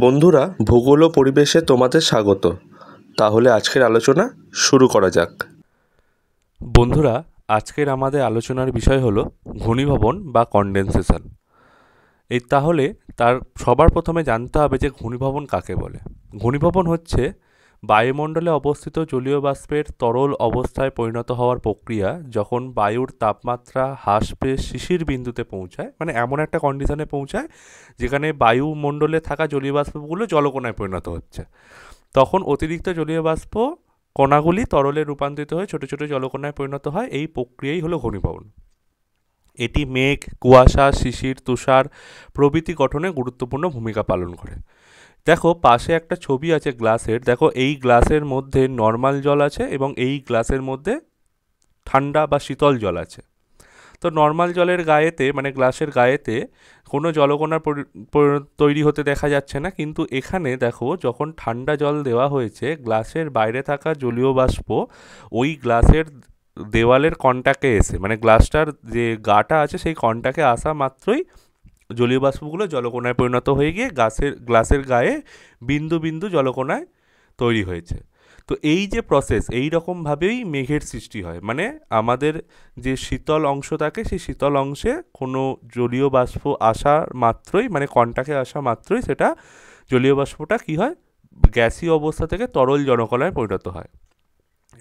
বন্ধুরা, ভূগোল ও পরিবেশে তোমাদের স্বাগত। তাহলে আজকের আলোচনা শুরু করা যাক। বন্ধুরা, আজকের আমাদের আলোচনার বিষয় হলো ঘনীভবন বা কনডেনসেশন। তাহলে তার সবার প্রথমে জানতে হবে যে ঘনীভবন কাকে বলে। ঘনীভবন হচ্ছে বায়ুমণ্ডলে অবস্থিত জলীয় বাষ্পের তরল অবস্থায় পরিণত হওয়ার প্রক্রিয়া, যখন বায়ুর তাপমাত্রা হ্রাস পেয়ে শিশির বিন্দুতে পৌঁছায়, মানে এমন একটা কন্ডিশনে পৌঁছায় যেখানে বায়ুমণ্ডলে থাকা জলীয় বাষ্পগুলো জলকণায় পরিণত হচ্ছে। তখন অতিরিক্ত জলীয় বাষ্প কণাগুলি তরলে রূপান্তরিত হয়ে ছোট ছোট জলকণায় পরিণত হয়। এই প্রক্রিয়াই হলো ঘনীভবন। এটি মেঘ, কুয়াশা, শিশির, তুষার প্রভৃতি গঠনে গুরুত্বপূর্ণ ভূমিকা পালন করে। দেখো, পাশে একটা ছবি আছে গ্লাসের। দেখো, এই গ্লাসের মধ্যে নর্মাল জল আছে এবং এই গ্লাসের মধ্যে ঠান্ডা বা শীতল জল আছে। তো নর্মাল জলের গায়েতে, মানে গ্লাসের গায়েতে কোনো জলকণা তৈরি হতে দেখা যাচ্ছে না, কিন্তু এখানে দেখো, যখন ঠান্ডা জল দেওয়া হয়েছে, গ্লাসের বাইরে থাকা জলীয় বাষ্প ওই গ্লাসের দেওয়ালের কন্টাক্টে এসে, মানে গ্লাসটার যে গাটা আছে সেই কন্টাক্টে আসা মাত্রই জলীয় বাষ্পগুলো জলকণায় পরিণত হয়ে গিয়ে গ্লাসের গায়ে বিন্দু বিন্দু জলকণায় তৈরি হয়েছে। তো এই যে প্রসেস, এই রকমভাবেই মেঘের সৃষ্টি হয়। মানে আমাদের যে শীতল অংশ থাকে, সেই শীতল অংশে কোনো জলীয় বাষ্প আসা মাত্রই, মানে কন্টাক্টে আসা মাত্রই, সেটা জলীয় বাষ্পটা কী হয়, গ্যাসীয় অবস্থা থেকে তরল জলকণায় পরিণত হয়।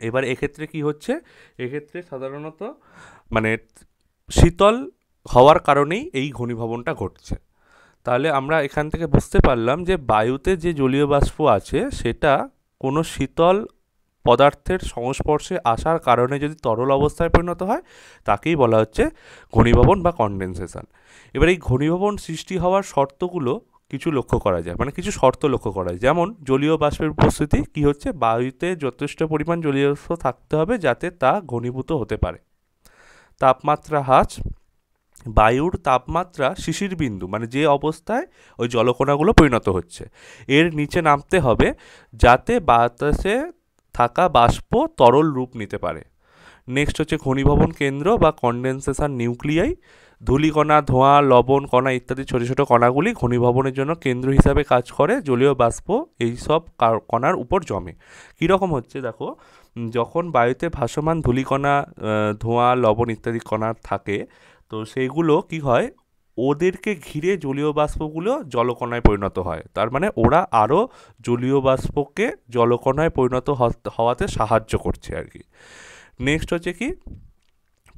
এবার এক্ষেত্রে কি হচ্ছে, এক্ষেত্রে সাধারণত মানে শীতল হওয়ার কারণেই এই ঘনীভবনটা ঘটছে। তাহলে আমরা এখান থেকে বুঝতে পারলাম যে বায়ুতে যে জলীয় বাষ্প আছে সেটা কোনো শীতল পদার্থের সংস্পর্শে আসার কারণে যদি তরল অবস্থায় পরিণত হয়, তাকেই বলা হচ্ছে ঘনীভবন বা কনডেনসেশন। এবার এই ঘনীভবন সৃষ্টি হওয়ার শর্তগুলো কিছু লক্ষ্য করা যায়, মানে কিছু শর্ত লক্ষ্য করা যায়। যেমন জলীয় বাষ্পের উপস্থিতি কি হচ্ছে, বায়ুতে যথেষ্ট পরিমাণ জলীয় বাষ্প থাকতে হবে যাতে তা ঘনীভূত হতে পারে। তাপমাত্রা হ্রাস, বায়ুর তাপমাত্রা শিশির বিন্দু, মানে যে অবস্থায় ওই জলকণাগুলো পরিণত হচ্ছে, এর নিচে নামতে হবে যাতে বাতাসে থাকা বাষ্প তরল রূপ নিতে পারে। নেক্সট হচ্ছে ঘনীভবন কেন্দ্র বা কনডেনসেশন নিউক্লিয়াই। ধূলিকণা, ধোঁয়া, লবণ কণা ইত্যাদি ছোট ছোট কণাগুলি ঘনীভবনের জন্য কেন্দ্র হিসাবে কাজ করে। জলীয় বাষ্প এইসব কণার উপর জমে। কীরকম হচ্ছে দেখো, যখন বায়ুতে ভাসমান ধূলিকণা, ধোঁয়া, লবণ ইত্যাদি কণা থাকে, তো সেইগুলো কি হয়, ওদেরকে ঘিরে জলীয় বাষ্পগুলো জলকণায় পরিণত হয়। তার মানে ওরা আরও জলীয় বাষ্পকে জলকণায় পরিণত হওয়াতে সাহায্য করছে আর কি। নেক্সট হচ্ছে কি,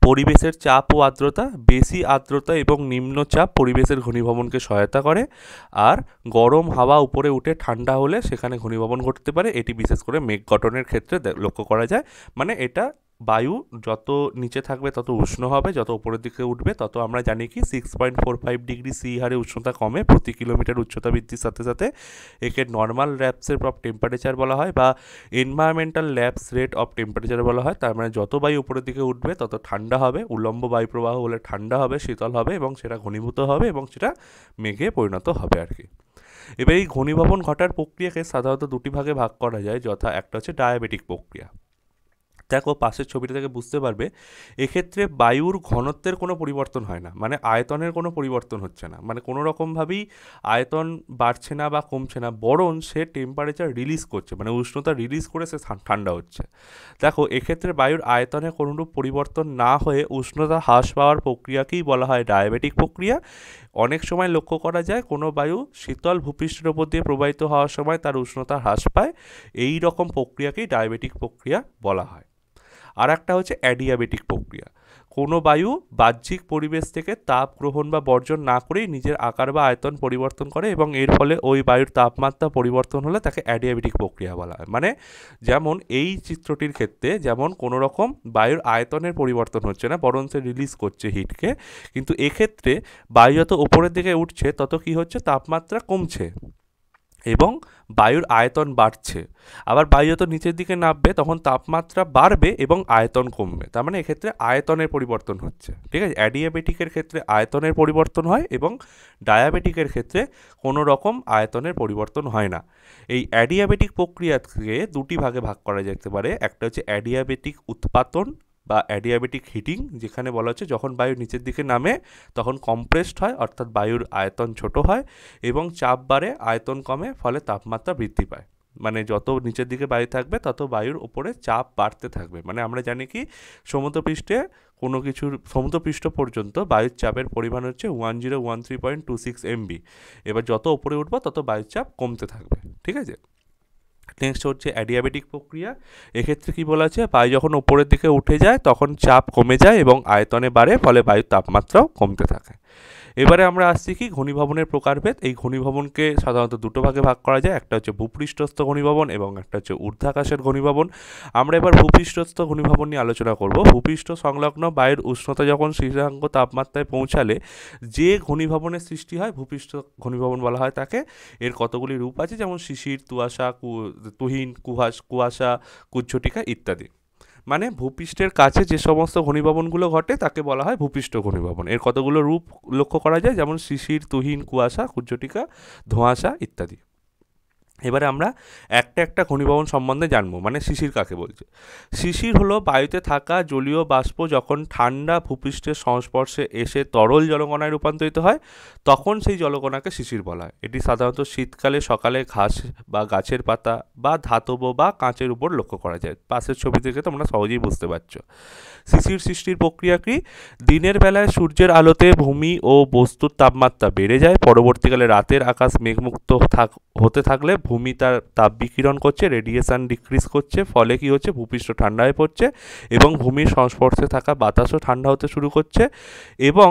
পরিবেশের চাপ ও আর্দ্রতা। বেশি আর্দ্রতা এবং নিম্নচাপ পরিবেশের ঘনীভবনকে সহায়তা করে। আর গরম হাওয়া উপরে উঠে ঠান্ডা হলে সেখানে ঘনীভবন ঘটতে পারে। এটি বিশেষ করে মেঘ গঠনের ক্ষেত্রে লক্ষ্য করা যায়। মানে এটা বায়ু যত নিচে থাকবে তত উষ্ণ হবে, যত উপরের দিকে উঠবে তত আমরা জানি কি 6.45 ডিগ্রি সি হারে উষ্ণতা কমে প্রতি কিলোমিটার উচ্চতা বৃদ্ধির সাথে সাথে। একে নর্মাল ল্যাপসের অফ টেম্পারেচার বলা হয় বা environmental lapse rate of temperature বলা হয়। তার মানে যত বায়ু উপরের দিকে উঠবে তত ঠান্ডা হবে, উল্লম্ব বায়ু প্রবাহ হলে ঠান্ডা হবে, শীতল হবে এবং সেটা ঘনীভূত হবে এবং সেটা মেঘে পরিণত হবে আর কি। এবার এই ঘনীভবন ঘটার প্রক্রিয়াকে সাধারণত দুটি ভাগে ভাগ করা যায়, যথা একটা হচ্ছে ডায়াবেটিক প্রক্রিয়া। দেখো, পাশের ছবিটা থেকে বুঝতে পারবে, এক্ষেত্রে বায়ুর ঘনত্বের কোনো পরিবর্তন হয় না, মানে আয়তনের কোনো পরিবর্তন হচ্ছে না, মানে কোনো রকমভাবেই আয়তন বাড়ছে না বা কমছে না, বরং সে টেম্পারেচার রিলিজ করছে, মানে উষ্ণতা রিলিজ করে সে ঠান্ডা হচ্ছে। দেখো, এক্ষেত্রে বায়ুর আয়তনে কোনোরূপ পরিবর্তন না হয়ে উষ্ণতা হ্রাস পাওয়ার প্রক্রিয়াকেই বলা হয় ডায়াবেটিক প্রক্রিয়া। অনেক সময় লক্ষ্য করা যায় কোনো বায়ু শীতল ভূপৃষ্ঠের উপর দিয়ে প্রবাহিত হওয়ার সময় তার উষ্ণতা হ্রাস পায়। এই রকম প্রক্রিয়াকেই ডায়াবেটিক প্রক্রিয়া বলা হয়। আর একটা হচ্ছে অ্যাডিয়াবেটিক প্রক্রিয়া। কোনো বায়ু বাহ্যিক পরিবেশ থেকে তাপ গ্রহণ বা বর্জন না করেই নিজের আকার বা আয়তন পরিবর্তন করে এবং এর ফলে ওই বায়ুর তাপমাত্রা পরিবর্তন হলে তাকে অ্যাডিয়াবেটিক প্রক্রিয়া বলা হয়। মানে যেমন এই চিত্রটির ক্ষেত্রে, যেমন কোনো রকম বায়ুর আয়তনের পরিবর্তন হচ্ছে না, বরং সে রিলিজ করছে হিটকে, কিন্তু এক্ষেত্রে বায়ু যত উপরের দিকে উঠছে তত কি হচ্ছে, তাপমাত্রা কমছে এবং বায়ুর আয়তন বাড়ছে। আবার বায়ু যত নিচের দিকে নামবে তখন তাপমাত্রা বাড়বে এবং আয়তন কমবে। তার মানে এক্ষেত্রে আয়তনের পরিবর্তন হচ্ছে। ঠিক আছে, অ্যাডিয়াবেটিকের ক্ষেত্রে আয়তনের পরিবর্তন হয় এবং ডায়াবেটিকের ক্ষেত্রে কোনো রকম আয়তনের পরিবর্তন হয় না। এই অ্যাডিয়াবেটিক প্রক্রিয়াকে দুটি ভাগে ভাগ করা যেতে পারে। একটা হচ্ছে অ্যাডিয়াবেটিক উৎপাদন বা অ্যাডিয়াবেটিক হিটিং, যেখানে বলা হচ্ছে যখন বায়ু নিচের দিকে নামে তখন কম্প্রেসড হয়, অর্থাৎ বায়ুর আয়তন ছোট হয় এবং চাপ বাড়ে, আয়তন কমে, ফলে তাপমাত্রা বৃদ্ধি পায়। মানে যত নিচের দিকে বায়ু থাকবে তত বায়ুর ওপরে চাপ বাড়তে থাকবে। মানে আমরা জানি কি সমুদ্রপৃষ্ঠে কোনো কিছুর সমুদ্রপৃষ্ঠ পর্যন্ত বায়ুর চাপের পরিমাণ হচ্ছে 1013.26 MB। এবার যত ওপরে উঠবো তত বায়ুর চাপ কমতে থাকবে, ঠিক আছে। নেক্সট হচ্ছে অ্যাডিয়াবেটিক প্রক্রিয়া। এক্ষেত্রে কি বলা আছে, বায়ু যখন উপরের দিকে উঠে যায় তখন চাপ কমে যায় এবং আয়তনে বাড়ে, ফলে বায়ুর তাপমাত্রাও কমতে থাকে। এবারে আমরা আসছি কি ঘনীভবনের প্রকারভেদ। এই ঘনীভবনকে সাধারণত দুটো ভাগে ভাগ করা যায়, একটা হচ্ছে ভূপৃষ্ঠস্থ ঘনীভবন এবং একটা হচ্ছে ঊর্ধ্বাকাশের ঘনীভবন। আমরা এবার ভূপৃষ্ঠস্থ ঘনীভবন নিয়ে আলোচনা করব। ভূপৃষ্ঠ সংলগ্ন বায়ুর উষ্ণতা যখন স্থিরাঙ্ক তাপমাত্রায় পৌঁছালে যে ঘনীভবনের সৃষ্টি হয় ভূপৃষ্ঠ ঘনীভবন বলা হয় তাকে। এর কতগুলি রূপ আছে, যেমন শিশির, তুয়াশা, তুহিন, কুয়াশা, কুজ্ঝটিকা ইত্যাদি। মানে ভূপৃষ্ঠের কাছে যে সমস্ত ঘনীভবনগুলো ঘটে তাকে বলা হয় ভূপৃষ্ঠ ঘনীভবন। এর কতগুলো রূপ লক্ষ্য করা যায়, যেমন শিশির, তুহিন, কুয়াশা, কুজ্ঝটিকা, ধোঁয়াশা ইত্যাদি। এবারে আমরা একটা একটা ঘনীভবন সম্বন্ধে জানবো। মানে শিশির কাকে বলছে। শিশির হলো বায়ুতে থাকা জলীয় বাষ্প যখন ঠান্ডা ভূপৃষ্ঠের সংস্পর্শে এসে তরল জলকণায় রূপান্তরিত হয় তখন সেই জলকণাকে শিশির বলা হয়। এটি সাধারণত শীতকালে সকালে ঘাস বা গাছের পাতা বা ধাতব বা কাঁচের উপর লক্ষ্য করা যায়। পাশের ছবি থেকে তোমরা সহজেই বুঝতে পারছো। শিশির সৃষ্টির প্রক্রিয়া কি, দিনের বেলায় সূর্যের আলোতে ভূমি ও বস্তুর তাপমাত্রা বেড়ে যায়, পরবর্তীকালে রাতের আকাশ মেঘমুক্ত হতে থাকলে ভূমি তার তাপ বিকিরণ করছে, রেডিয়েশন ডিক্রিজ করছে, ফলে কি হচ্ছে ভূপৃষ্ঠ ঠান্ডা হয়ে পড়ছে এবং ভূমির সংস্পর্শে থাকা বাতাসও ঠান্ডা হতে শুরু করছে। এবং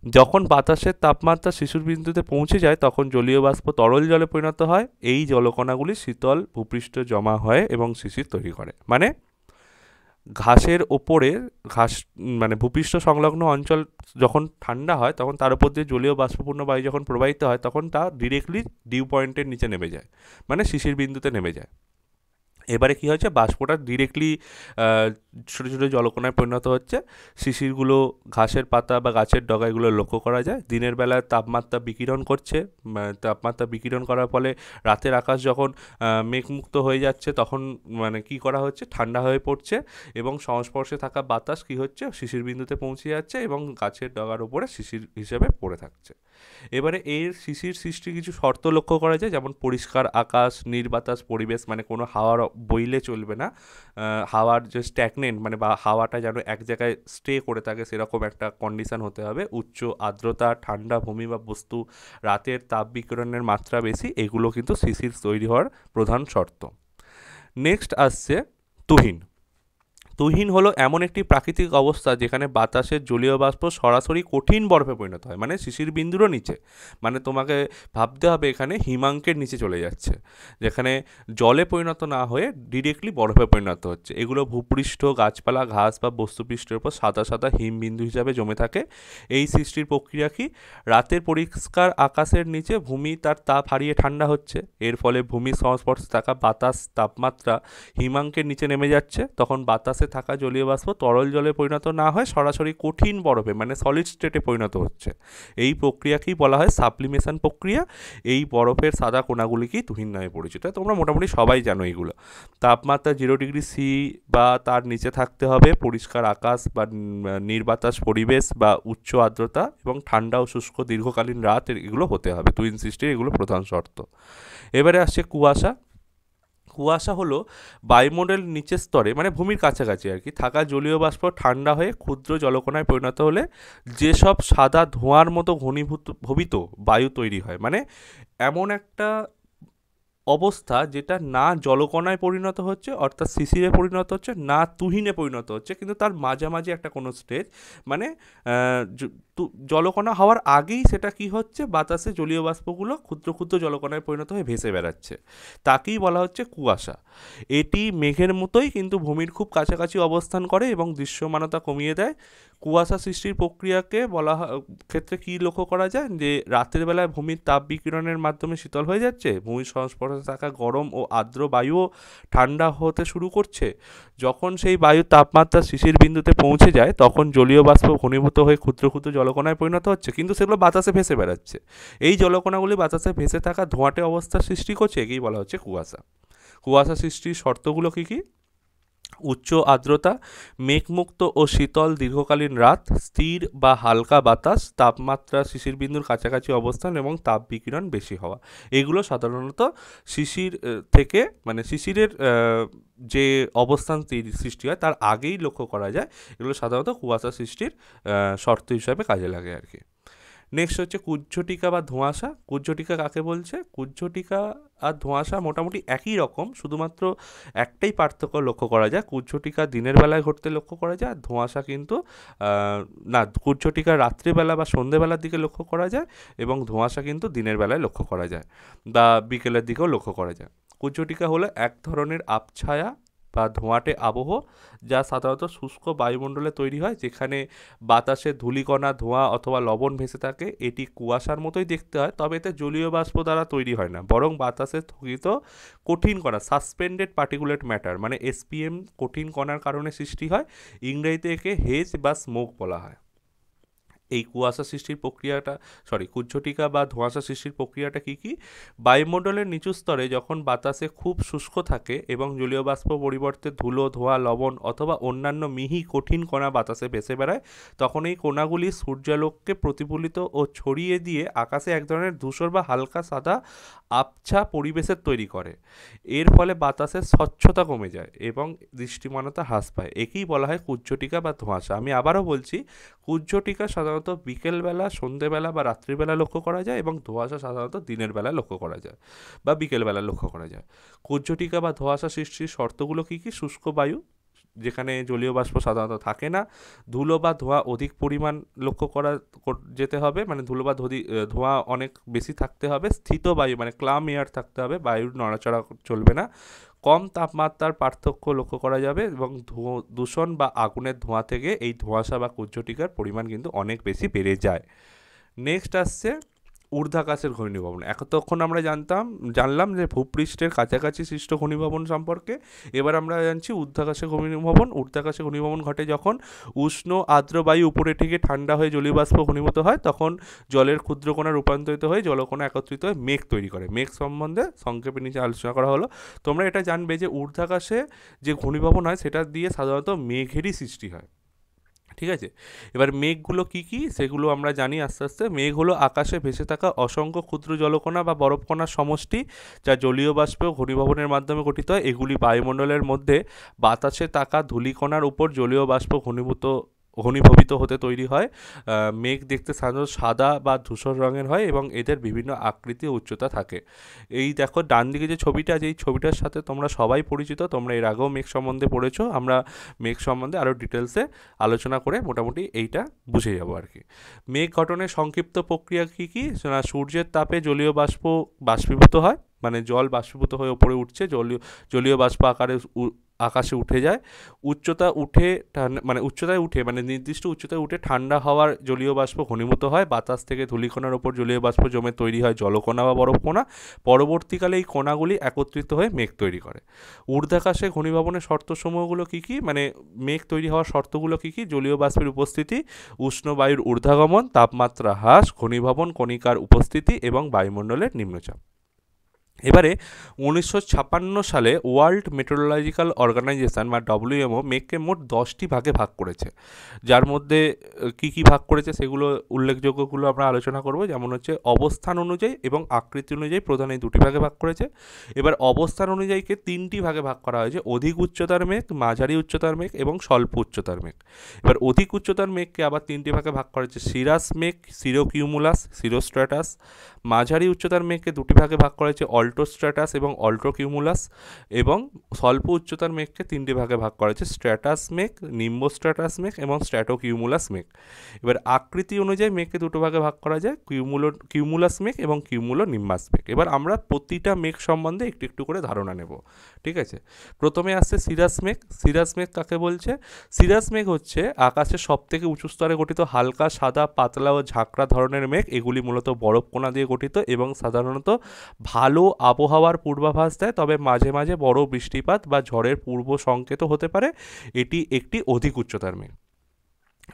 যখন বাতাসের তাপমাত্রা শিশুর বিন্দুতে পৌঁছে যায় তখন জলীয় বাষ্প তরল জলে পরিণত হয়। এই জলকণাগুলি শীতল ভূপৃষ্ঠ জমা হয় এবং শিশির তৈরি করে। মানে ঘাসের ওপরে মানে ভূপৃষ্ঠ সংলগ্ন অঞ্চল যখন ঠান্ডা হয় তখন তার উপর দিয়ে জলীয় বাষ্পপূর্ণ বায়ু যখন প্রবাহিত হয় তখন তা ডিরেক্টলি ডিউ পয়েন্টের নিচে নেমে যায়, মানে শিশির বিন্দুতে নেমে যায়। এবারে কি হচ্ছে, বাষ্পটা ডিরেক্টলি ছোটো ছোটো জলকণায় পরিণত হচ্ছে। শিশিরগুলো ঘাসের পাতা বা গাছের ডগাগুলো লক্ষ্য করা যায়। দিনের বেলায় তাপমাত্রা বিকিরণ করছে, তাপমাত্রা বিকিরণ করার ফলে রাতের আকাশ যখন মেঘমুক্ত হয়ে যাচ্ছে তখন মানে কি করা হচ্ছে, ঠান্ডা হয়ে পড়ছে এবং সংস্পর্শে থাকা বাতাস কি হচ্ছে শিশির বিন্দুতে পৌঁছে যাচ্ছে এবং গাছের ডগার উপরে শিশির হিসেবে পড়ে থাকছে। এবারে এর শিশির সৃষ্টির কিছু শর্ত লক্ষ্য করা যায়, যেমন পরিষ্কার আকাশ, নির্বাতাস পরিবেশ, মানে কোনো হাওয়ার বইলে চলবে না, হাওয়ার যে স্ট্যাগনেন্ট মানে বা হাওয়াটা যেন এক জায়গায় স্টে করে থাকে সেরকম একটা কন্ডিশন হতে হবে, উচ্চ আর্দ্রতা, ঠান্ডা ভূমি বা বস্তু, রাতের তাপ বিকিরণের মাত্রা বেশি, এগুলো কিন্তু শিশির তৈরি হওয়ার প্রধান শর্ত। নেক্সট আসছে তুহিন। তুহিন হলো এমন একটি প্রাকৃতিক অবস্থা যেখানে বাতাসের জলীয় বাষ্প সরাসরি কঠিন বরফে পরিণত হয়, মানে শিশির বিন্দুরও নিচে। মানে তোমাকে ভাবতে হবে এখানে হিমাঙ্কের নিচে চলে যাচ্ছে, যেখানে জলে পরিণত না হয়ে ডিরেক্টলি বরফে পরিণত হচ্ছে। এগুলো ভূপৃষ্ঠ, গাছপালা, ঘাস বা বস্তুপৃষ্ঠের উপর সাদা সাদা হিমবিন্দু হিসাবে জমে থাকে। এই সৃষ্টির প্রক্রিয়া কি, রাতের পরিষ্কার আকাশের নিচে ভূমি তার তাপ হারিয়ে ঠান্ডা হচ্ছে, এর ফলে ভূমির সংস্পর্শে থাকা বাতাস তাপমাত্রা হিমাঙ্কের নিচে নেমে যাচ্ছে, তখন বাতাসে থাকা জলীয় বাষ্প তরল জলে পরিণত না হয় সরাসরি কঠিন বরফে মানে সলিড স্টেটে পরিণত হচ্ছে। এই প্রক্রিয়াকেই বলা হয় সাবলিমেশন প্রক্রিয়া। এই বরফের সাদা কোনাগুলিকেই তুহিন নামে পরিচিত। তোমরা মোটামুটি সবাই জানো এইগুলো। তাপমাত্রা 0°C বা তার নিচে থাকতে হবে, পরিষ্কার আকাশ বা নির্বাতাস পরিবেশ বা উচ্চ আর্দ্রতা এবং ঠান্ডা ও শুষ্ক দীর্ঘকালীন রাত, এগুলো হতে হবে তুহিন সৃষ্টির, এগুলো প্রধান শর্ত। এবারে আসছে কুয়াশা। কুয়াশা হলো বায়ুমণ্ডলের নিচের স্তরে মানে ভূমির কাছাকাছি আর কি থাকা জলীয় বাষ্প ঠান্ডা হয়ে ক্ষুদ্র জলকণায় পরিণত হলে যেসব সাদা ধোঁয়ার মতো ঘনীভূত বায়ু তৈরি হয়। মানে এমন একটা অবস্থা যেটা না জলকণায় পরিণত হচ্ছে অর্থাৎ শিশিরে পরিণত হচ্ছে, না তুহিনে পরিণত হচ্ছে, কিন্তু তার মাঝামাঝি একটা কোনো স্টেজ, মানে জলকণা হওয়ার আগেই সেটা কি হচ্ছে, বাতাসে জলীয় বাষ্পগুলো ক্ষুদ্র ক্ষুদ্র জলকণায় পরিণত হয়ে ভেসে বেড়াচ্ছে, তাকেই বলা হচ্ছে কুয়াশা। এটি মেঘের মতোই কিন্তু ভূমির খুব কাছাকাছি অবস্থান করে এবং দৃশ্যমানতা কমিয়ে দেয়। কুয়াশা সৃষ্টির প্রক্রিয়াকে বলা ক্ষেত্রে কী লক্ষ্য করা যায়, যে রাতের বেলায় ভূমির তাপ বিকিরণের মাধ্যমে শীতল হয়ে যাচ্ছে, ভূমির সংস্পর্শে থাকা গরম ও আর্দ্র বায়ুও ঠান্ডা হতে শুরু করছে। যখন সেই বায়ুর তাপমাত্রা শিশির বিন্দুতে পৌঁছে যায় তখন জলীয় বাষ্প ঘনীভূত হয়ে ক্ষুদ্র ক্ষুদ্র জলকণায় পরিণত হচ্ছে, কিন্তু সেগুলো বাতাসে ভেসে বেড়াচ্ছে। এই জলকণাগুলি বাতাসে ভেসে থাকা ধোঁয়াটে অবস্থার সৃষ্টি করছে, একেই বলা হচ্ছে কুয়াশা। কুয়াশা সৃষ্টির শর্তগুলো কী কী, উচ্চ আর্দ্রতা, মেঘমুক্ত ও শীতল দীর্ঘকালীন রাত, স্থির বা হালকা বাতাস, তাপমাত্রা শিশিরবিন্দুর কাছাকাছি অবস্থান এবং তাপ বিকিরণ বেশি হওয়া। এগুলো সাধারণত শিশির থেকে মানে শিশিরের যে অবস্থান সৃষ্টি হয় তার আগেই লক্ষ্য করা যায়। এগুলো সাধারণত কুয়াশা সৃষ্টির শর্ত হিসাবে কাজে লাগে আর কি। নেক্সট হচ্ছে কুজ্ঝটিকা বা ধোঁয়াশা। কুজ্ঝটিকা কাকে বলছে? কুজ্ঝটিকা আর ধোঁয়াশা মোটামুটি একই রকম, শুধুমাত্র একটাই পার্থক্য লক্ষ্য করা যায়। কুজ্ঝটিকা দিনের বেলায় ঘটতে লক্ষ্য করা যায়, আর ধোঁয়াশা কিন্তু না, কুজ্ঝটিকা রাত্রিবেলা বা সন্ধেবেলার দিকে লক্ষ্য করা যায় এবং ধোঁয়াশা কিন্তু দিনের বেলায় লক্ষ্য করা যায় বা বিকেলের দিকেও লক্ষ্য করা যায়। কুজ্ঝটিকা হলো এক ধরনের আবছায়া বা ধোঁয়াটে আবহ, যা সাধারণত শুষ্ক বায়ুমণ্ডলে তৈরি হয়, যেখানে বাতাসে ধূলিকণা, ধোঁয়া অথবা লবণ ভেসে থাকে। এটি কুয়াশার মতোই দেখতে হয়, তবে এতে জলীয় বাষ্প দ্বারা তৈরি হয় না, বরং বাতাসে স্থগিত কঠিন কণা, সাসপেন্ডেড পার্টিকুলেট ম্যাটার মানে এসপিএম, কঠিন কণার কারণে সৃষ্টি হয়। ইংরেজিতে একে হেজ বা স্মোক বলা হয়। এই কুয়াশা সৃষ্টির প্রক্রিয়াটা কুজ্ঝটিকা বা ধোঁয়াশা সৃষ্টির প্রক্রিয়াটা কী? বায়ুমণ্ডলের নিচু স্তরে যখন বাতাসে খুব শুষ্ক থাকে এবং জলীয় বাষ্প পরিবর্তে ধুলো, ধোঁয়া, লবণ অথবা অন্যান্য মিহি কঠিন কণা বাতাসে ভেসে বেড়ায়, তখন এই কণাগুলি সূর্যালোককে প্রতিফলিত ও ছড়িয়ে দিয়ে আকাশে এক ধরনের ধূসর বা হালকা সাদা আবছা পরিবেশের তৈরি করে। এর ফলে বাতাসের স্বচ্ছতা কমে যায় এবং দৃষ্টিমানতা হ্রাস পায়। একেই বলা হয় কুজ্ঝটিকা বা ধোঁয়াশা। আমি আবারও বলছি, কুজ্ঝটিকা সাধারণত বিকেলবেলা, সন্ধেবেলা বা রাত্রিবেলা লক্ষ্য করা যায় এবং ধোঁয়াশা সাধারণত দিনের বেলা লক্ষ্য করা যায় বা বিকেলবেলা লক্ষ্য করা যায়। কুজ্ঝটিকা বা ধোঁয়াশা সৃষ্টির শর্তগুলো কী? শুষ্ক বায়ু, যেখানে জলীয় বাষ্প সাধারণত থাকে না, ধুলো বা ধোঁয়া অধিক পরিমাণ লক্ষ্য যেতে হবে, মানে ধুলো বা ধোঁয়া অনেক বেশি থাকতে হবে, স্থিত বায়ু মানে ক্লাম এয়ার থাকতে হবে, বায়ুর নড়াচড়া চলবে না, কম তাপমাত্রার পার্থক্য লক্ষ্য করা যাবে এবং দূষণ বা আগুনের ধোঁয়া থেকে এই ধোঁয়াশা বা কুজ্ঝটিকার পরিমাণ কিন্তু অনেক বেশি বেড়ে যায়। নেক্সট আসছে ঊর্ধ্বাকাশের ঘনীভবন। এতক্ষণ আমরা জানলাম যে ভূপৃষ্ঠের কাছাকাছি সৃষ্ট ঘনীভবন সম্পর্কে। এবার আমরা জানছি ঊর্ধ্বাকাশে ঘনীভবন। ঊর্ধ্বাকাশে ঘনীভবন ঘটে যখন উষ্ণ আর্দ্র বায়ু উপরে থেকে ঠান্ডা হয়ে জলীয় বাষ্প ঘনীভূত হয়, তখন জলের ক্ষুদ্রকণা রূপান্তরিত হয়ে জলকণা একত্রিত হয়ে মেঘ তৈরি করে। মেঘ সম্বন্ধে সংক্ষেপে নিচে আলোচনা করা হলো। তোমরা এটা জানবে যে ঊর্ধ্বাকাশে যে ঘনীভবন হয় সেটা দিয়ে সাধারণত মেঘেরই সৃষ্টি হয়। ঠিক আছে, এবার মেঘগুলো কী সেগুলো আমরা জানি আস্তে আস্তে। মেঘ হলো আকাশে ভেসে থাকা অসংখ্য ক্ষুদ্র জলকণা বা বরফকণার সমষ্টি, যা জলীয় বাষ্প ঘনীভবনের মাধ্যমে গঠিত হয়। এগুলি বায়ুমণ্ডলের মধ্যে বাতাসে থাকা ধূলিকণার উপর জলীয় বাষ্প ঘনীভূত হতে তৈরি হয়। মেঘ দেখতে সাধারণত সাদা বা ধূসর রঙের হয় এবং এদের বিভিন্ন আকৃতি ও উচ্চতা থাকে। এই দেখো ডান দিকে যে ছবিটা আছে, এই ছবিটার সাথে তোমরা সবাই পরিচিত, তোমরা এর আগেও মেঘ সম্বন্ধে পড়েছো। আমরা মেঘ সম্বন্ধে আরও ডিটেলসে আলোচনা করে মোটামুটি এইটা বুঝে যাবো আর কি। মেঘ গঠনের সংক্ষিপ্ত প্রক্রিয়া কী? সূর্যের তাপে জলীয় বাষ্প বাষ্পীভূত হয়, মানে জল বাষ্পীভূত হয়ে ওপরে উঠছে, জলীয় বাষ্প আকারে আকাশে উঠে যায়। উচ্চতায় উঠে মানে নির্দিষ্ট উচ্চতায় উঠে ঠান্ডা হওয়ার জলীয় বাষ্প ঘনীভূত হয়। বাতাস থেকে ধূলিকণার ওপর জলীয় বাষ্প জমে তৈরি হয় জলকণা বা বরফকণা। পরবর্তীকালে এই কণাগুলি একত্রিত হয়ে মেঘ তৈরি করে। ঊর্ধ্বাকাশে ঘনীভবনের শর্তসমূহগুলো কী? মানে মেঘ তৈরি হওয়ার শর্তগুলো কী? জলীয় বাষ্পের উপস্থিতি, উষ্ণ বায়ুর ঊর্ধ্বাগমন, তাপমাত্রা হ্রাস, ঘনীভবন কণিকার উপস্থিতি এবং বায়ুমণ্ডলের নিম্নচাপ। এবারে 1956 সালে ওয়ার্ল্ড মেট্রোলজিক্যাল অর্গানাইজেশন বা WMO মেঘকে মোট 10টি ভাগে ভাগ করেছে, যার মধ্যে কী ভাগ করেছে সেগুলো উল্লেখযোগ্যগুলো আমরা আলোচনা করব। যেমন হচ্ছে অবস্থান অনুযায়ী এবং আকৃতি অনুযায়ী প্রধান এই দুটি ভাগে ভাগ করেছে। এবার অবস্থান অনুযায়ীকে 3টি ভাগে ভাগ করা হয়েছে: অধিক উচ্চতার মেঘ, মাঝারি উচ্চতার মেঘ এবং স্বল্প উচ্চতার মেঘ। এবার অধিক উচ্চতার মেঘকে আবার 3টি ভাগে ভাগ করা হয়েছে: সিরাস মেঘ, সিরোকিউমুলাস, সিরোস্ট্র্যাটাস। মাঝারি উচ্চতার মেঘকে 2টি ভাগে ভাগ করা হয়েছে: অল্টোস্ট্র্যাটাস এবং অল্টোকিউমুলাস। এবং স্বল্প উচ্চতার মেঘকে 3টি ভাগে ভাগ করা হয়েছে: স্ট্র্যাটাস মেঘ, নিম্বোস্ট্র্যাটাস মেঘ এবং স্ট্র্যাটোকিউমুলাস মেঘ। এবার আকৃতি অনুযায়ী মেঘকে 2টো ভাগে ভাগ করা যায়: কিউমুলাস মেঘ এবং কিউমুলোনিম্বাস মেঘ। এবার আমরা প্রতিটা মেঘ সম্বন্ধে একটু একটু করে ধারণা নেব, ঠিক আছে। প্রথমে আসছে সিরাস মেঘ। সিরাস মেঘ কাকে বলছে? সিরাস মেঘ হচ্ছে আকাশের সবথেকে উঁচু স্তরে গঠিত হালকা সাদা, পাতলা ও ঝাঁকড়া ধরনের মেঘ। এগুলি মূলত বরফকণা দিয়ে গঠিত এবং সাধারণত ভালো আবহাওয়ার পূর্বাভাস দেয়, তবে মাঝে মাঝে বড় বৃষ্টিপাত বা ঝড়ের পূর্ব সংকেতও হতে পারে। এটি একটি অধিক উচ্চতার মেঘ।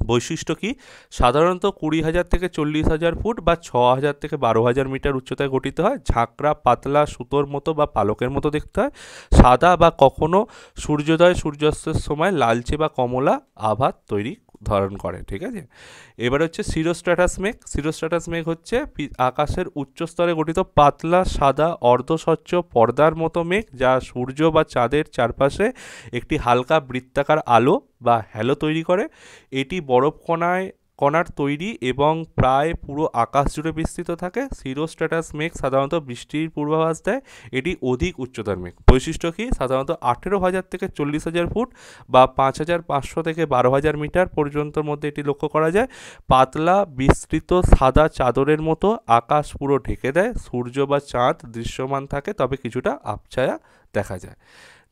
বৈশিষ্ট্য কি? সাধারণত 20,000 থেকে 40,000 ফুট বা 6,000 থেকে 12,000 মিটার উচ্চতায় গঠিত হয়। ঝাঁকড়া, পাতলা, সুতোর মতো বা পালকের মতো দেখতে হয়। সাদা বা কখনো সূর্যোদয় সূর্যাস্তের সময় লালচে বা কমলা আভা ধারণ করে। ঠিক আছে, এবার হচ্ছে সিরোস্ট্র্যাটাস মেঘ। সিরোস্ট্র্যাটাস মেঘ হচ্ছে আকাশের উচ্চ স্তরে গঠিত পাতলা সাদা অর্ধস্বচ্ছ পর্দার মতো মেঘ, যা সূর্য বা চাঁদের চারপাশে একটি হালকা বৃত্তাকার আলো বা হ্যালো তৈরি করে। এটি বরফ কণার তৈরি এবং প্রায় পুরো আকাশ জুড়ে বিস্তৃত থাকে। সিরোস্ট্র্যাটাস মেঘ সাধারণত বৃষ্টির পূর্বাভাস দেয়। এটি অধিক উচ্চতার মেঘ। বৈশিষ্ট্য কি? সাধারণত 18,000 থেকে 40,000 ফুট বা 5,500 থেকে 12,000 মিটার পর্যন্তর মধ্যে এটি লক্ষ্য করা যায়। পাতলা বিস্তৃত সাদা চাদরের মতো আকাশ পুরো ঢেকে দেয়। সূর্য বা চাঁদ দৃশ্যমান থাকে, তবে কিছুটা আবছায়া দেখা যায়।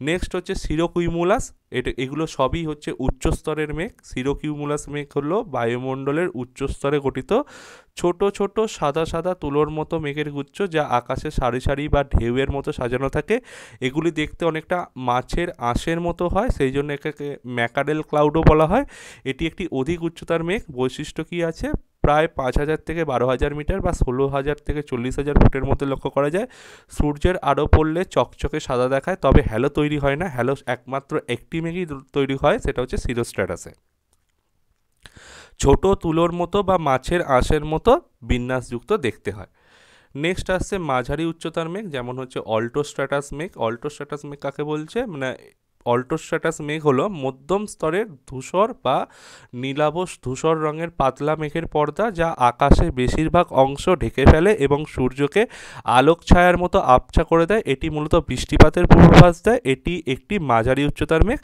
নেক্সট হচ্ছে সিরোকিউমুলাস। এগুলো সবই হচ্ছে উচ্চ স্তরের মেঘ। সিরোকিউমুলাস মেঘ হলো বায়ুমণ্ডলের উচ্চ স্তরে গঠিত ছোট ছোট সাদা সাদা তুলোর মতো মেঘের গুচ্ছ, যা আকাশে সারি সারি বা ঢেউয়ের মতো সাজানো থাকে। এগুলি দেখতে অনেকটা মাছের আঁশের মতো হয়, সেই জন্য একে ম্যাকারেল ক্লাউডও বলা হয়। এটি একটি অধিক উচ্চতার মেঘ। বৈশিষ্ট্য কী আছে? প্রায় 5,000 থেকে 12,000 মিটার বা 16,000 থেকে 40,000 ফুটের মধ্যে লক্ষ্য করা যায়। সূর্যের আলো পড়লে চকচকে সাদা দেখায়, তবে হ্যালো তৈরি হয় না। হ্যালো একমাত্র একটি মেঘই তৈরি হয়, সেটা হচ্ছে সিরোস্ট্র্যাটাসে। ছোট তুলোর মতো বা মাছের আঁশের মতো বিন্যাসযুক্ত দেখতে হয়। নেক্সট আসছে মাঝারি উচ্চতার মেঘ, যেমন হচ্ছে অল্টোস্ট্র্যাটাস মেঘ। অল্টোস্ট্র্যাটাস মেঘ কাকে বলছে? মানে অল্টোস্ট্র্যাটাস মেঘ হলো মধ্যম স্তরের ধূসর বা নীলাভ ধূসর রঙের পাতলা মেঘের পর্দা, যা আকাশে বেশিরভাগ অংশ ঢেকে ফেলে এবং সূর্যকে আলোক ছায়ার মতো আবছা করে দেয়। এটি মূলত বৃষ্টিপাতের পূর্বাভাস দেয়। এটি একটি মাঝারি উচ্চতার মেঘ।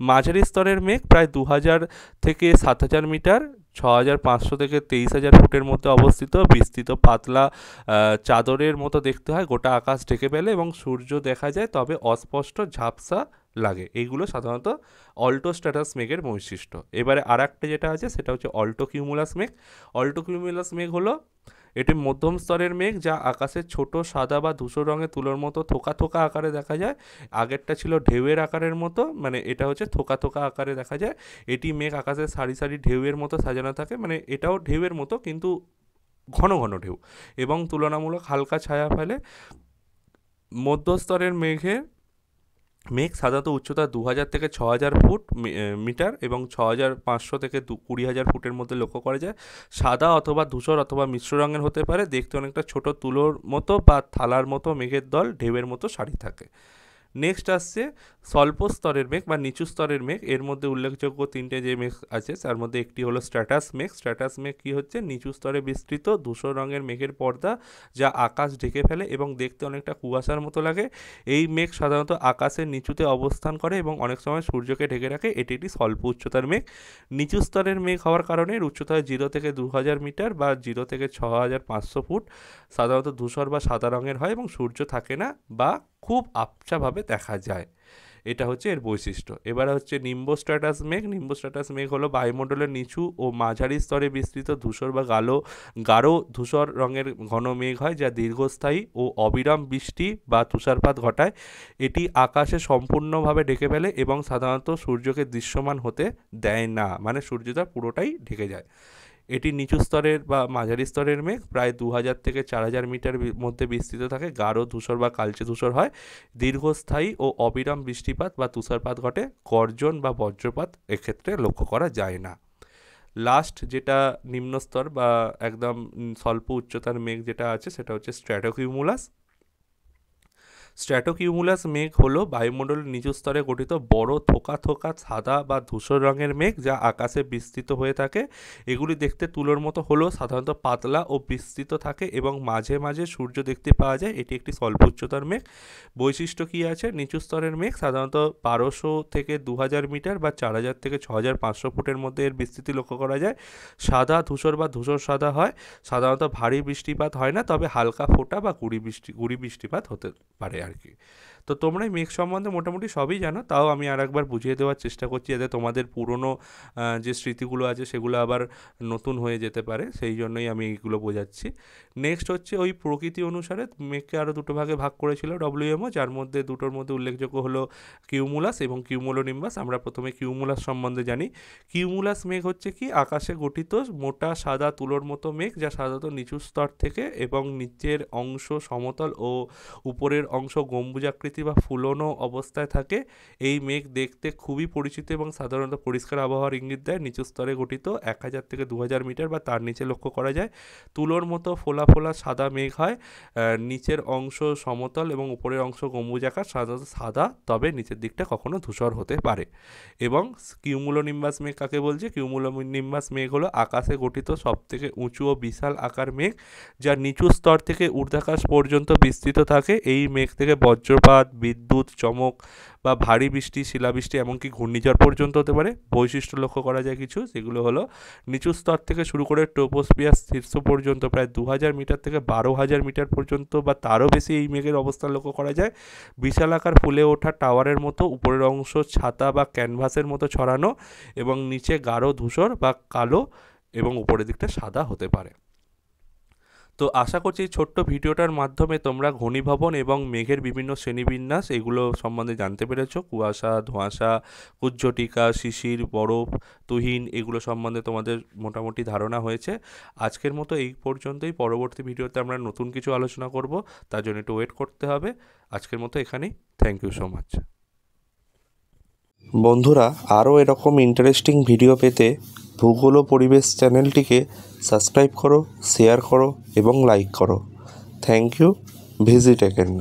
মাঝারি স্তরের মেঘ প্রায় 2,000 থেকে 7,000 মিটার, 6,500 থেকে 23,000 ফুটের মধ্যে অবস্থিত। বিস্তৃত পাতলা চাদরের মতো দেখতে হয়, গোটা আকাশ ঢেকে ফেলে এবং সূর্য দেখা যায়, তবে অস্পষ্ট ঝাপসা লাগে। এইগুলো সাধারণত অল্টোস্ট্র্যাটাস মেঘের বৈশিষ্ট্য। এবারে আর একটা যেটা আছে সেটা হচ্ছে অল্টোকিউমুলাস মেঘ। অল্টোকিউমুলাস মেঘ হলো এটি মধ্যম স্তরের মেঘ, যা আকাশে ছোট সাদা বা ধূসর রঙের তুলোর মতো থোকা থোকা আকারে দেখা যায়। আগেরটা ছিল ঢেউয়ের আকারের মতো, মানে এটা হচ্ছে থোকা থোকা আকারে দেখা যায়। এটি মেঘ আকাশে সারি সারি ঢেউয়ের মতো সাজানো থাকে, মানে এটাও ঢেউয়ের মতো কিন্তু ঘন ঘন ঢেউ, এবং তুলনামূলক হালকা ছায়া ফেলে। মধ্যস্তরের মেঘ সাধারণত উচ্চতা 2,000 থেকে 6,000 ফুট মিটার এবং 6,500 থেকে 20,000 ফুটের মধ্যে লক্ষ্য করা যায়। সাদা অথবা ধূসর অথবা মিশ্র রঙের হতে পারে। দেখতে অনেকটা ছোট তুলোর মতো বা থালার মতো মেঘের দল ঢেউয়ের মতো সারি থাকে। নেক্সট আসছে স্বল্প স্তরের মেঘ বা নিচু স্তরের মেঘ। এর মধ্যে উল্লেখযোগ্য তিনটে যে মেঘ আছে তার মধ্যে একটি হলো স্ট্র্যাটাস মেঘ। স্ট্র্যাটাস মেঘ কী হচ্ছে? নিচু স্তরে বিস্তৃত ধূসর রঙের মেঘের পর্দা, যা আকাশ ঢেকে ফেলে এবং দেখতে অনেকটা কুয়াশার মতো লাগে। এই মেঘ সাধারণত আকাশের নিচুতে অবস্থান করে এবং অনেক সময় সূর্যকে ঢেকে রাখে। এটি একটি স্বল্প উচ্চতার মেঘ। নিচু স্তরের মেঘ হওয়ার কারণে এর উচ্চতা 0 থেকে 2,000 মিটার বা 0 থেকে 6,500 ফুট। সাধারণত ধূসর বা সাদা রঙের হয় এবং সূর্য থাকে না বা খুব আবছাভাবে দেখা যায়। এটা হচ্ছে এর বৈশিষ্ট্য। এবার হচ্ছে নিম্বোস্ট্র্যাটাস মেঘ। নিম্বোস্ট্র্যাটাস মেঘ হলো বায়ুমণ্ডলের নিচু ও মাঝারি স্তরে বিস্তৃত ধূসর বা গাঢ় ধূসর রঙের ঘন মেঘ হয়, যা দীর্ঘস্থায়ী ও অবিরাম বৃষ্টি বা তুষারপাত ঘটায়। এটি আকাশে সম্পূর্ণভাবে ঢেকে ফেলে এবং সাধারণত সূর্যকে দৃশ্যমান হতে দেয় না, মানে সূর্যটা পুরোটাই ঢেকে যায়। এটি নিচু স্তরের বা মাঝারি স্তরের মেঘ। প্রায় 2,000 থেকে 4,000 মিটার মধ্যে বিস্তৃত থাকে। গাঢ় ধূসর বা কালচে ধূসর হয়। দীর্ঘস্থায়ী ও অবিরাম বৃষ্টিপাত বা তুষারপাত ঘটে। গর্জন বা বজ্রপাত এক্ষেত্রে লক্ষ্য করা যায় না। লাস্ট যেটা নিম্ন স্তর বা একদম স্বল্প উচ্চতার মেঘ যেটা আছে সেটা হচ্ছে স্ট্র্যাটোকিউমুলাস। স্ট্র্যাটোকিউমুলাস মেঘ হলো বায়ুমণ্ডলের নিচু স্তরে গঠিত বড় থোকা থোকা সাদা বা ধূসর রঙের মেঘ, যা আকাশে বিস্তৃত হয়ে থাকে। এগুলি দেখতে তুলোর মতো হলেও সাধারণত পাতলা ও বিস্তৃত থাকে এবং মাঝে মাঝে সূর্য দেখতে পাওয়া যায়। এটি একটি স্বল্প উচ্চতার মেঘ। বৈশিষ্ট্য কী আছে? নিচু স্তরের মেঘ সাধারণত 1,200 থেকে 2,000 মিটার বা 4,000 থেকে 6,500 ফুটের মধ্যে এর বিস্তৃতি লক্ষ্য করা যায়। সাদা ধূসর বা ধূসর সাদা হয়। সাধারণত ভারী বৃষ্টিপাত হয় না, তবে হালকা ফোঁটা বা গুঁড়ি বৃষ্টিপাত হতে পারে আর কি। তো তোমরা এই মেঘ সম্বন্ধে মোটামুটি সবই জানো, তাও আমি আর একবার বুঝিয়ে দেওয়ার চেষ্টা করছি যাতে তোমাদের পুরনো যে স্মৃতিগুলো আছে সেগুলো আবার নতুন হয়ে যেতে পারে, সেই জন্যই আমি এইগুলো বোঝাচ্ছি। নেক্সট হচ্ছে ওই প্রকৃতি অনুসারে মেঘকে আরও দুটো ভাগে ভাগ করেছিল ডব্লিউএমও, যার মধ্যে দুটোর মধ্যে উল্লেখযোগ্য হলো কিউমুলাস এবং কিউমুলোনিম্বাস। আমরা প্রথমে কিউমুলাস সম্বন্ধে জানি। কিউমুলাস মেঘ হচ্ছে কি আকাশে গঠিত মোটা সাদা তুলোর মতো মেঘ, যা সাধারণত নিচু স্তর থেকে এবং নিচের অংশ সমতল ও উপরের অংশ গম্বুজাকৃতি বা ফুলনো অবস্থায় থাকে। এই মেঘ দেখতে খুবই পরিচিত এবং সাধারণত পরিষ্কার আবহাওয়ার ইঙ্গিত দেয়। নিচু স্তরে গঠিত 1000 থেকে 2000 মিটার বা তার নিচে লক্ষ্য করা যায়। তুলোর মতো ফোলা ফোলা সাদা মেঘ হয়। নিচের অংশ সমতল এবং উপরের অংশ গম্বুজাকার, সাধারণত সাদা, তবে নিচের দিকটা কখনো ধূসর হতে পারে। এবং কিউমুলোনিম্বাস মেঘ কাকে বলছে? কিউমুলোনিম্বাস মেঘ হলো আকাশে গঠিত সবথেকে উঁচু ও বিশাল আকার মেঘ, যা নিচু স্তর থেকে ঊর্ধ্বাকাশ পর্যন্ত বিস্তৃত থাকে। এই মেঘ থেকে বজ্রপাত, বিদ্যুৎ চমক বা ভারী বৃষ্টি, শিলাবৃষ্টি, এমনকি ঘূর্ণিঝড় পর্যন্ত হতে পারে। বৈশিষ্ট্য লক্ষ্য করা যায় কিছু, সেগুলো হলো নিচু স্তর থেকে শুরু করে ট্রোপোস্ফিয়ার শীর্ষ পর্যন্ত প্রায় 2000 মিটার থেকে 12,000 মিটার পর্যন্ত বা তারও বেশি এই মেঘের অবস্থান লক্ষ্য করা যায়। বিশাল আকার ফুলে ওঠা টাওয়ারের মতো, উপরের অংশ ছাতা বা ক্যানভাসের মতো ছড়ানো এবং নিচে গাঢ় ধূসর বা কালো এবং উপরের দিকটা সাদা হতে পারে। তো আশা করছি এই ছোট্ট ভিডিওটার মাধ্যমে তোমরা ঘনীভবন এবং মেঘের বিভিন্ন শ্রেণীবিন্যাস এগুলো সম্বন্ধে জানতে পেরেছো। কুয়াশা, ধোঁয়াশা, কুজ্ঝটিকা, শিশির, বরফ, তুহিন, এগুলো সম্বন্ধে তোমাদের মোটামুটি ধারণা হয়েছে। আজকের মতো এই পর্যন্তই। পরবর্তী ভিডিওতে আমরা নতুন কিছু আলোচনা করব, তার জন্য একটু ওয়েট করতে হবে। আজকের মতো এখানেই। Thank you so much. বন্ধুরা, আরও এরকম ইন্টারেস্টিং ভিডিও পেতে ভূগোল ও পরিবেশ চ্যানেলটিকে সাবস্ক্রাইব করো, শেয়ার করো এবং লাইক করো। Thank you. Visit again.